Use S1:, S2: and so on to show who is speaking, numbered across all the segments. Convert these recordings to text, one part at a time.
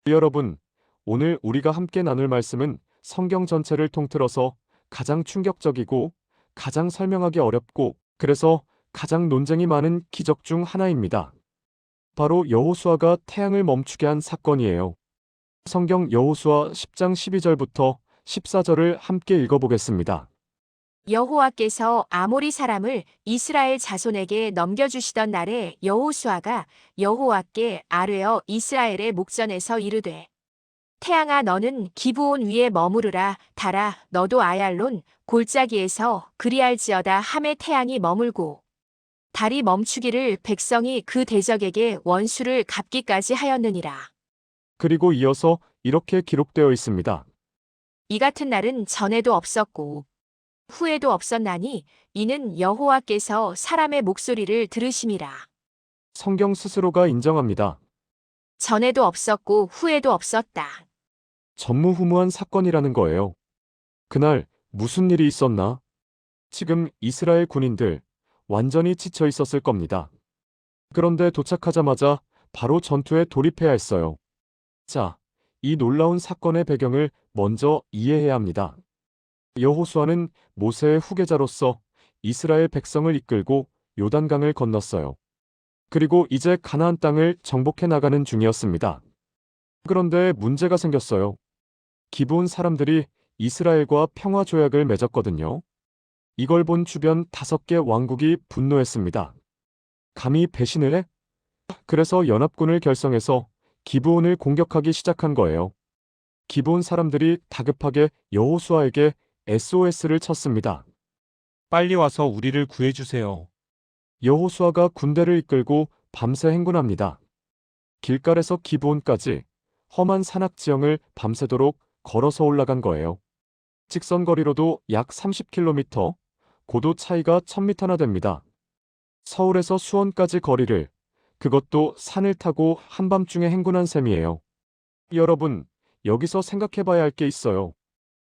S1: 여러분, 오늘 우리가 함께 나눌 말씀은 성경 전체를 통틀어서 가장 충격적이고 가장 설명하기 어렵고 그래서 가장 논쟁이 많은 기적 중 하나입니다. 바로 여호수아가 태양을 멈추게 한 사건이에요. 성경 여호수아 10장 12절부터 14절을 함께 읽어보겠습니다.
S2: 여호와께서 아모리 사람을 이스라엘 자손에게 넘겨주시던 날에 여호수아가 여호와께 아뢰어 이스라엘의 목전에서 이르되 태양아 너는 기브온 위에 머무르라 달아 너도 아얄론 골짜기에서 그리할지어다 하매 태양이 머물고 달이 멈추기를 백성이 그 대적에게 원수를 갚기까지 하였느니라.
S1: 그리고 이어서 이렇게 기록되어 있습니다.
S2: 이 같은 날은 전에도 없었고 후에도 없었나니 이는 여호와께서 사람의 목소리를 들으심이라.
S1: 성경 스스로가 인정합니다.
S2: 전에도 없었고 후에도 없었다.
S1: 전무후무한 사건이라는 거예요. 그날 무슨 일이 있었나? 지금 이스라엘 군인들 완전히 지쳐 있었을 겁니다. 그런데 도착하자마자 바로 전투에 돌입해야 했어요. 자, 이 놀라운 사건의 배경을 먼저 이해해야 합니다. 여호수아는 모세의 후계자로서 이스라엘 백성을 이끌고 요단강을 건넜어요. 그리고 이제 가나안 땅을 정복해 나가는 중이었습니다. 그런데 문제가 생겼어요. 기브온 사람들이 이스라엘과 평화 조약을 맺었거든요. 이걸 본 주변 5개 왕국이 분노했습니다. 감히 배신을 해? 그래서 연합군을 결성해서 기브온을 공격하기 시작한 거예요. 기브온 사람들이 다급하게 여호수아에게 SOS를 쳤습니다.
S3: 빨리 와서 우리를 구해주세요.
S1: 여호수아가 군대를 이끌고 밤새 행군합니다. 길갈에서 기브온까지 험한 산악 지형을 밤새도록 걸어서 올라간 거예요. 직선 거리로도 약 30km, 고도 차이가 1000m나 됩니다. 서울에서 수원까지 거리를, 그것도 산을 타고 한밤중에 행군한 셈이에요. 여러분, 여기서 생각해 봐야 할 게 있어요.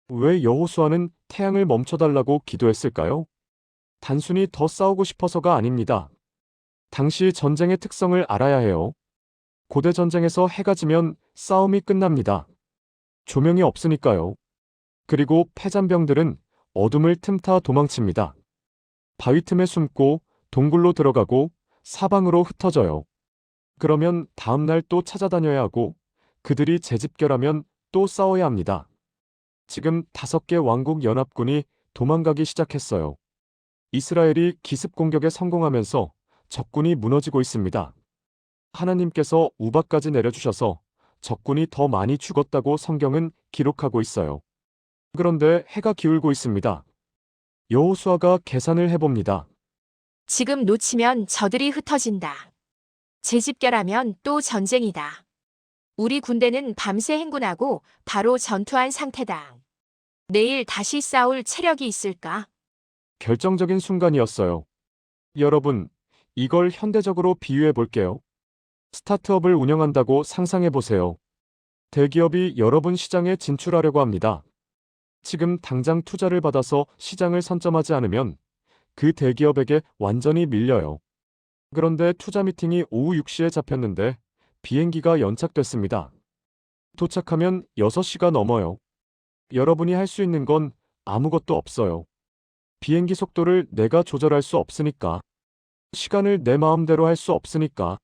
S1: 왜 여호수아는 태양을 멈춰달라고 기도했을까요? 단순히 더 싸우고 싶어서가 아닙니다. 당시 전쟁의 특성을 알아야 해요. 고대 전쟁에서 해가 지면 싸움이 끝납니다. 조명이 없으니까요. 그리고 패잔병들은 어둠을 틈타 도망칩니다. 바위 틈에 숨고 동굴로 들어가고 사방으로 흩어져요. 그러면 다음날 또 찾아다녀야 하고 그들이 재집결하면 또 싸워야 합니다. 지금 5개 왕국 연합군이 도망가기 시작했어요. 이스라엘이 기습 공격에 성공하면서 적군이 무너지고 있습니다. 하나님께서 우박까지 내려주셔서 적군이 더 많이 죽었다고 성경은 기록하고 있어요. 그런데 해가 기울고 있습니다. 여호수아가 계산을 해봅니다.
S2: 지금 놓치면 저들이 흩어진다. 재집결하면 또 전쟁이다. 우리 군대는 밤새 행군하고 바로 전투한 상태다. 내일 다시 싸울 체력이 있을까?
S1: 결정적인 순간이었어요. 여러분, 이걸 현대적으로 비유해 볼게요. 스타트업을 운영한다고 상상해 보세요. 대기업이 여러분 시장에 진출하려고 합니다. 지금 당장 투자를 받아서 시장을 선점하지 않으면 그 대기업에게 완전히 밀려요. 그런데 투자 미팅이 오후 6시에 잡혔는데 비행기가 연착됐습니다. 도착하면 6시가 넘어요. 여러분이 할 수 있는 건 아무것도 없어요. 비행기 속도를 내가 조절할 수 없으니까. 시간을 내 마음대로 할 수 없으니까.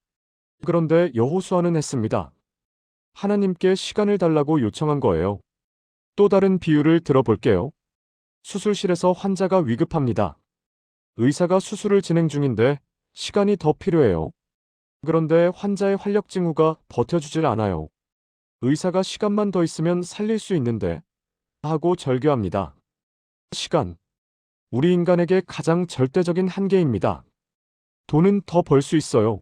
S1: 그런데 여호수아는 했습니다. 하나님께 시간을 달라고 요청한 거예요. 또 다른 비유를 들어볼게요. 수술실에서 환자가 위급합니다. 의사가 수술을 진행 중인데 시간이 더 필요해요. 그런데 환자의 활력 징후가 버텨주질 않아요. 의사가 시간만 더 있으면 살릴 수 있는데 하고 절규합니다. 시간. 우리 인간에게 가장 절대적인 한계입니다. 돈은 더 벌 수 있어요.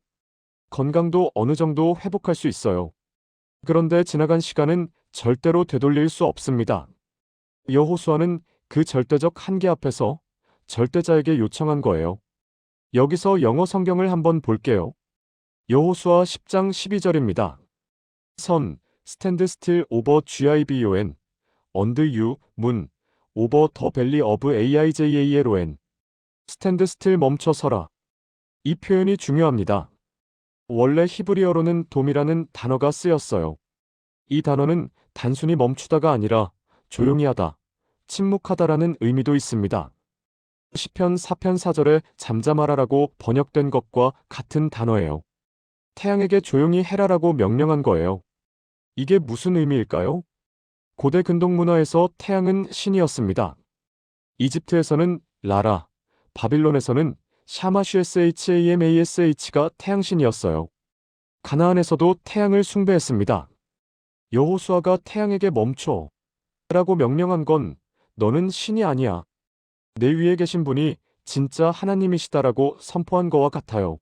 S1: 건강도 어느 정도 회복할 수 있어요. 그런데 지나간 시간은 절대로 되돌릴 수 없습니다. 여호수아는 그 절대적 한계 앞에서 절대자에게 요청한 거예요. 여기서 영어 성경을 한번 볼게요. 여호수아 10장 12절입니다. 선, stand still over GIBON, and you, moon, over the valley of AIJALON. stand still 멈춰 서라. 이 표현이 중요합니다. 원래 히브리어로는 돔이라는 단어가 쓰였어요. 이 단어는 단순히 멈추다가 아니라 조용히 하다, 침묵하다라는 의미도 있습니다. 시편 4편 4절에 잠잠하라라고 번역된 것과 같은 단어예요. 태양에게 조용히 해라라고 명령한 거예요. 이게 무슨 의미일까요? 고대 근동 문화에서 태양은 신이었습니다. 이집트에서는 라라, 바빌론에서는 샤마슈SHAMASH가 태양신이었어요. 가나안에서도 태양을 숭배했습니다. 여호수아가 태양에게 멈춰 라고 명령한 건 너는 신이 아니야. 내 위에 계신 분이 진짜 하나님이시다라고 선포한 거와 같아요.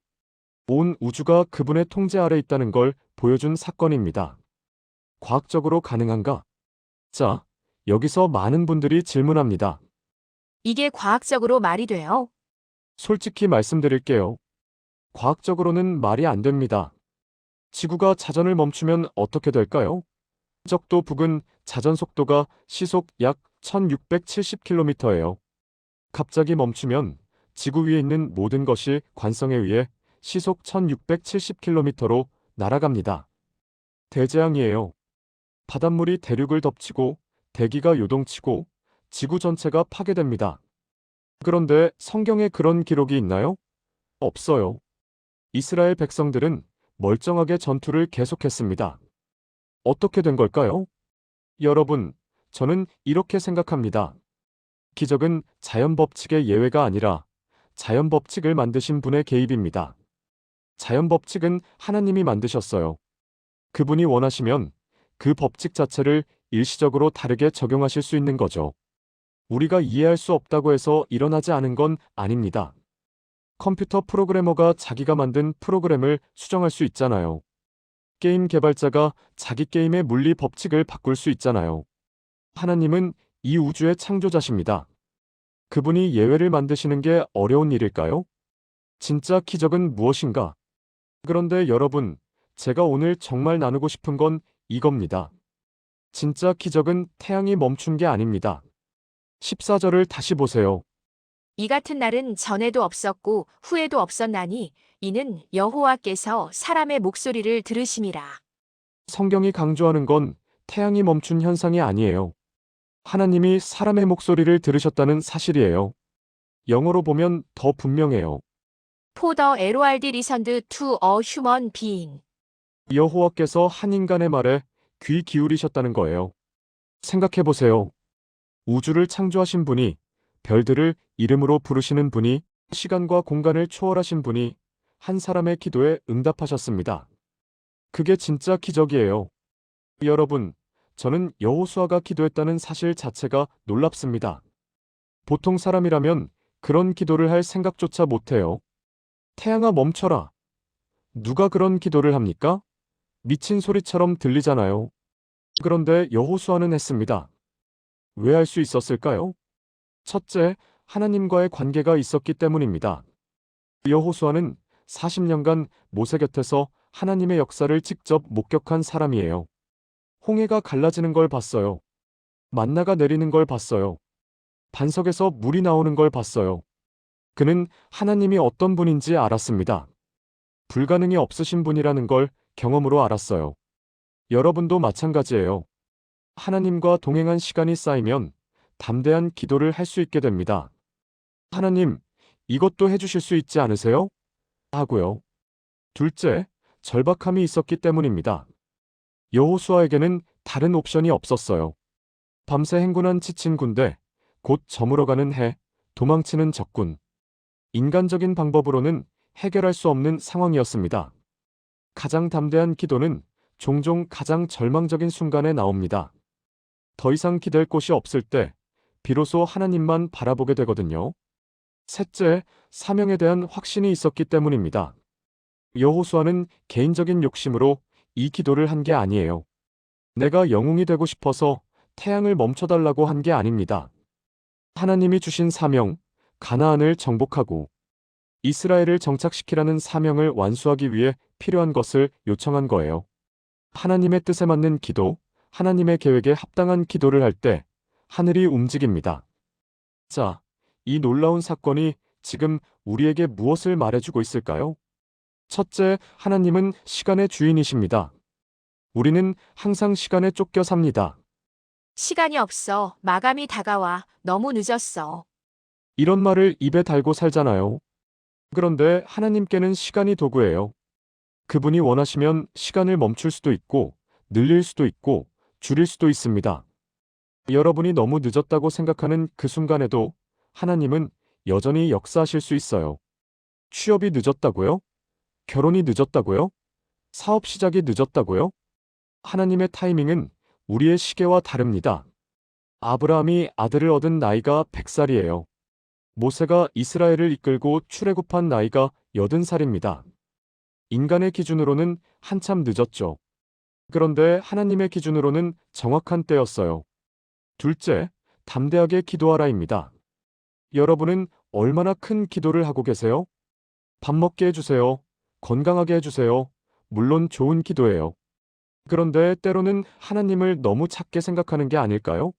S1: 온 우주가 그분의 통제 아래 있다는 걸 보여준 사건입니다. 과학적으로 가능한가? 자, 여기서 많은 분들이 질문합니다.
S2: 이게 과학적으로 말이 돼요?
S1: 솔직히 말씀드릴게요. 과학적으로는 말이 안 됩니다. 지구가 자전을 멈추면 어떻게 될까요? 적도 북은 자전 속도가 시속 약 1670km예요. 갑자기 멈추면 지구 위에 있는 모든 것이 관성에 의해 시속 1670km로 날아갑니다. 대재앙이에요. 바닷물이 대륙을 덮치고 대기가 요동치고 지구 전체가 파괴됩니다. 그런데 성경에 그런 기록이 있나요? 없어요. 이스라엘 백성들은 멀쩡하게 전투를 계속했습니다. 어떻게 된 걸까요? 여러분, 저는 이렇게 생각합니다. 기적은 자연 법칙의 예외가 아니라 자연 법칙을 만드신 분의 개입입니다. 자연 법칙은 하나님이 만드셨어요. 그분이 원하시면 그 법칙 자체를 일시적으로 다르게 적용하실 수 있는 거죠. 우리가 이해할 수 없다고 해서 일어나지 않은 건 아닙니다. 컴퓨터 프로그래머가 자기가 만든 프로그램을 수정할 수 있잖아요. 게임 개발자가 자기 게임의 물리 법칙을 바꿀 수 있잖아요. 하나님은 이 우주의 창조자십니다. 그분이 예외를 만드시는 게 어려운 일일까요? 진짜 기적은 무엇인가? 그런데 여러분, 제가 오늘 정말 나누고 싶은 건 이겁니다. 진짜 기적은 태양이 멈춘 게 아닙니다. 14절을 다시 보세요.
S2: 이 같은 날은 전에도 없었고 후에도 없었나니 이는 여호와께서 사람의 목소리를 들으심이라.
S1: 성경이 강조하는 건 태양이 멈춘 현상이 아니에요. 하나님이 사람의 목소리를 들으셨다는 사실이에요. 영어로 보면 더 분명해요.
S2: For the LORD listened to a human being.
S1: 여호와께서 한 인간의 말에 귀 기울이셨다는 거예요. 생각해 보세요. 우주를 창조하신 분이, 별들을 이름으로 부르시는 분이, 시간과 공간을 초월하신 분이 한 사람의 기도에 응답하셨습니다. 그게 진짜 기적이에요. 여러분, 저는 여호수아가 기도했다는 사실 자체가 놀랍습니다. 보통 사람이라면 그런 기도를 할 생각조차 못해요. 태양아 멈춰라. 누가 그런 기도를 합니까? 미친 소리처럼 들리잖아요. 그런데 여호수아는 했습니다. 왜 할 수 있었을까요? 첫째, 하나님과의 관계가 있었기 때문입니다. 여호수아는 40년간 모세 곁에서 하나님의 역사를 직접 목격한 사람이에요. 홍해가 갈라지는 걸 봤어요. 만나가 내리는 걸 봤어요. 반석에서 물이 나오는 걸 봤어요. 그는 하나님이 어떤 분인지 알았습니다. 불가능이 없으신 분이라는 걸 경험으로 알았어요. 여러분도 마찬가지예요. 하나님과 동행한 시간이 쌓이면 담대한 기도를 할 수 있게 됩니다. 하나님, 이것도 해주실 수 있지 않으세요? 하고요. 둘째, 절박함이 있었기 때문입니다. 여호수아에게는 다른 옵션이 없었어요. 밤새 행군한 지친 군대, 곧 저물어가는 해, 도망치는 적군. 인간적인 방법으로는 해결할 수 없는 상황이었습니다. 가장 담대한 기도는 종종 가장 절망적인 순간에 나옵니다. 더 이상 기댈 곳이 없을 때 비로소 하나님만 바라보게 되거든요. 셋째, 사명에 대한 확신이 있었기 때문입니다. 여호수아는 개인적인 욕심으로 이 기도를 한 게 아니에요. 내가 영웅이 되고 싶어서 태양을 멈춰달라고 한 게 아닙니다. 하나님이 주신 사명, 가나안을 정복하고 이스라엘을 정착시키라는 사명을 완수하기 위해 필요한 것을 요청한 거예요. 하나님의 뜻에 맞는 기도, 하나님의 계획에 합당한 기도를 할 때 하늘이 움직입니다. 자, 이 놀라운 사건이 지금 우리에게 무엇을 말해주고 있을까요? 첫째, 하나님은 시간의 주인이십니다. 우리는 항상 시간에 쫓겨 삽니다.
S2: 시간이 없어. 마감이 다가와. 너무 늦었어.
S1: 이런 말을 입에 달고 살잖아요. 그런데 하나님께는 시간이 도구예요. 그분이 원하시면 시간을 멈출 수도 있고, 늘릴 수도 있고, 줄일 수도 있습니다. 여러분이 너무 늦었다고 생각하는 그 순간에도 하나님은 여전히 역사하실 수 있어요. 취업이 늦었다고요? 결혼이 늦었다고요? 사업 시작이 늦었다고요? 하나님의 타이밍은 우리의 시계와 다릅니다. 아브라함이 아들을 얻은 나이가 100살이에요. 모세가 이스라엘을 이끌고 출애굽한 나이가 80살입니다. 인간의 기준으로는 한참 늦었죠. 그런데 하나님의 기준으로는 정확한 때였어요. 둘째, 담대하게 기도하라입니다. 여러분은 얼마나 큰 기도를 하고 계세요? 밥 먹게 해주세요. 건강하게 해주세요. 물론 좋은 기도예요. 그런데 때로는 하나님을 너무 작게 생각하는 게 아닐까요?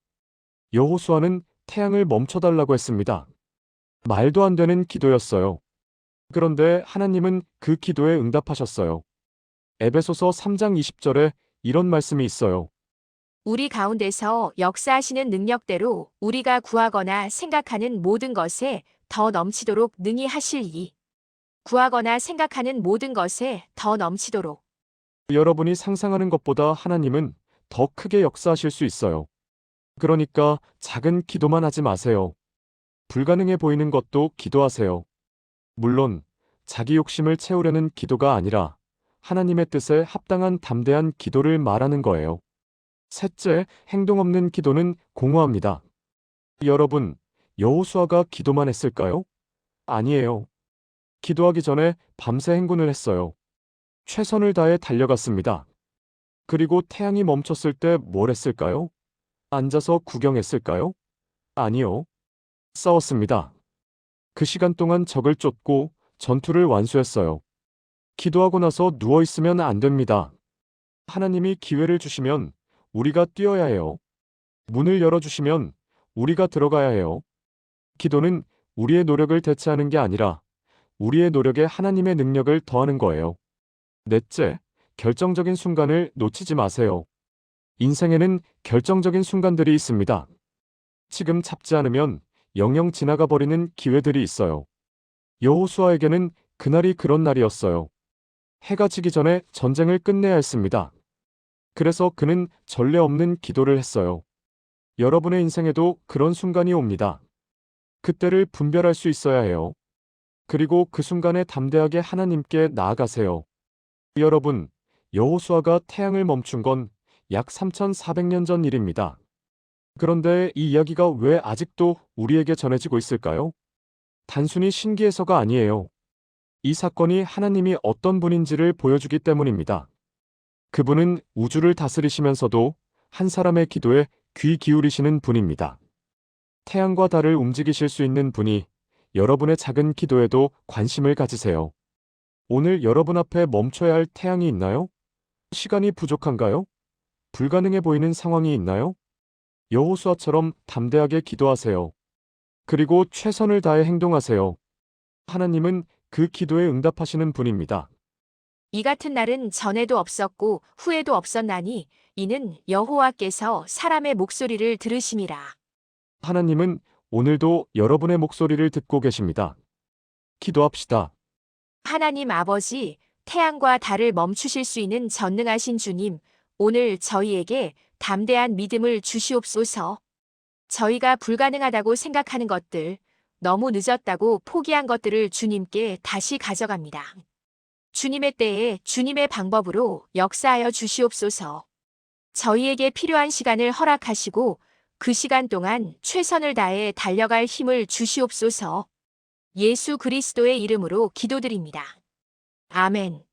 S1: 여호수아는 태양을 멈춰달라고 했습니다. 말도 안 되는 기도였어요. 그런데 하나님은 그 기도에 응답하셨어요. 에베소서 3장 20절에 이런 말씀이 있어요.
S2: 우리 가운데서 역사하시는 능력대로 우리가 구하거나 생각하는 모든 것에 더 넘치도록 능히 하시리니. 구하거나 생각하는 모든 것에 더 넘치도록.
S1: 여러분이 상상하는 것보다 하나님은 더 크게 역사하실 수 있어요. 그러니까 작은 기도만 하지 마세요. 불가능해 보이는 것도 기도하세요. 물론 자기 욕심을 채우려는 기도가 아니라 하나님의 뜻에 합당한 담대한 기도를 말하는 거예요. 셋째, 행동 없는 기도는 공허합니다. 여러분, 여호수아가 기도만 했을까요? 아니에요. 기도하기 전에 밤새 행군을 했어요. 최선을 다해 달려갔습니다. 그리고 태양이 멈췄을 때 뭘 했을까요? 앉아서 구경했을까요? 아니요. 싸웠습니다. 그 시간 동안 적을 쫓고 전투를 완수했어요. 기도하고 나서 누워있으면 안 됩니다. 하나님이 기회를 주시면 우리가 뛰어야 해요. 문을 열어주시면 우리가 들어가야 해요. 기도는 우리의 노력을 대체하는 게 아니라 우리의 노력에 하나님의 능력을 더하는 거예요. 넷째, 결정적인 순간을 놓치지 마세요. 인생에는 결정적인 순간들이 있습니다. 지금 잡지 않으면 영영 지나가 버리는 기회들이 있어요. 여호수아에게는 그날이 그런 날이었어요. 해가 지기 전에 전쟁을 끝내야 했습니다. 그래서 그는 전례 없는 기도를 했어요. 여러분의 인생에도 그런 순간이 옵니다. 그때를 분별할 수 있어야 해요. 그리고 그 순간에 담대하게 하나님께 나아가세요. 여러분, 여호수아가 태양을 멈춘 건 약 3,400년 전 일입니다. 그런데 이 이야기가 왜 아직도 우리에게 전해지고 있을까요? 단순히 신기해서가 아니에요. 이 사건이 하나님이 어떤 분인지를 보여주기 때문입니다. 그분은 우주를 다스리시면서도 한 사람의 기도에 귀 기울이시는 분입니다. 태양과 달을 움직이실 수 있는 분이 여러분의 작은 기도에도 관심을 가지세요. 오늘 여러분 앞에 멈춰야 할 태양이 있나요? 시간이 부족한가요? 불가능해 보이는 상황이 있나요? 여호수아처럼 담대하게 기도하세요. 그리고 최선을 다해 행동하세요. 하나님은 그 기도에 응답하시는 분입니다.
S2: 이 같은 날은 전에도 없었고 후에도 없었나니 이는 여호와께서 사람의 목소리를 들으심이라.
S1: 하나님은 오늘도 여러분의 목소리를 듣고 계십니다. 기도합시다.
S2: 하나님 아버지, 태양과 달을 멈추실 수 있는 전능하신 주님, 오늘 저희에게 담대한 믿음을 주시옵소서. 저희가 불가능하다고 생각하는 것들, 너무 늦었다고 포기한 것들을 주님께 다시 가져갑니다. 주님의 때에 주님의 방법으로 역사하여 주시옵소서. 저희에게 필요한 시간을 허락하시고 그 시간 동안 최선을 다해 달려갈 힘을 주시옵소서. 예수 그리스도의 이름으로 기도드립니다. 아멘.